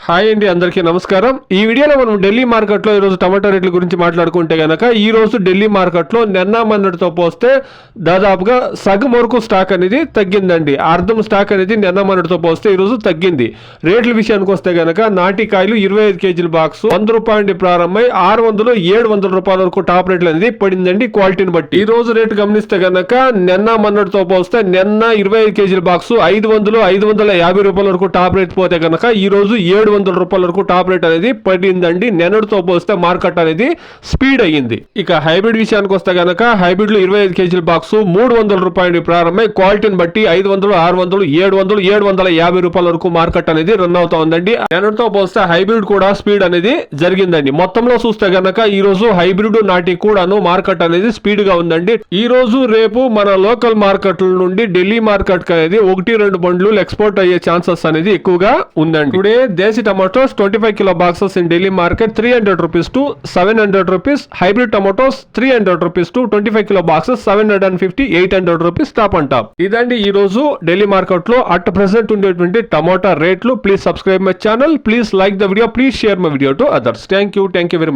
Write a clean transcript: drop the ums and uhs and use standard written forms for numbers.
Hi అండి, అందరికీ నమస్కారం. ఈ వీడియోలో మనం ఢిల్లీ మార్కెట్లో ఈరోజు టమాటా రేట్ల గురించి మాట్లాడుకుంటే కనుక ఈ రోజు ఢిల్లీ మార్కెట్లో నిన్న మొన్నటితో పోస్తే దాదాపుగా సగం వరకు స్టాక్ అనేది తగ్గిందండి. అర్ధం స్టాక్ అనేది నిన్న మొన్నటితో పోస్తే ఈరోజు తగ్గింది. రేట్ల విషయానికి వస్తే కనుక నాటికాయలు 25 కేజీల బాక్స్ 100 రూపాయల నుండి ప్రారంభమై 600 700 రూపాయల వరకు టాప్ రేట్లు అనేది పడిందండి క్వాలిటీని బట్టి. ఈ రోజు రేటు గమనిస్తే కనుక నిన్న మొన్నటితో పోస్తే నిన్న 25 కేజీల బాక్స్ 500 550 రూపాయల వరకు టాప్ రేట్ పోతే కనుక ఈ రోజు 700 రూపాయల వరకు టాప్ రేట్ అనేది పడిందండి. నిన్నటితో పోస్తే మార్కెట్ అనేది స్పీడ్ అయ్యింది. ఇక హైబ్రిడ్ విషయానికి వస్తే కనుక హైబ్రిడ్ లో 25 కేజీల బాక్స్ 300 రూపాయలు ప్రారంభమై క్వాలిటీని బట్టి 500 600 700 750 రూపాయల వరకు మార్కెట్ అనేది రన్ అవుతా ఉందండి. నిన్నటితో పోస్తే హైబ్రిడ్ కూడా స్పీడ్ అనేది జరిగిందండి. మొత్తంలో చూస్తే కనుక ఈ రోజు హైబ్రిడ్ నాటి కూడాను మార్కెట్ అనేది స్పీడ్ గా ఉందండి. ఈ రోజు రేపు మన లోకల్ మార్కెట్ల నుండి ఢిల్లీ మార్కెట్ అనేది 1-2 బండ్లు ఎక్స్పోర్ట్ అయ్యే ఛాన్సెస్ అనేది ఎక్కువగా ఉందండి. Today desi tomatoes 25 kilo boxes in Delhi market 300 rupees to 700 rupees. Hybrid tomatoes 300 rupees to 25 kilo boxes 750 800 rupees top on top. ఇదండి ఈ రోజు ఢిల్లీ మార్కెట్ లో అట్ ప్రెసెంట్ ఉండేటువంటి టమాటా రేట్లు. Please subscribe my channel, please like the video, please share my video to others. Thank you very much.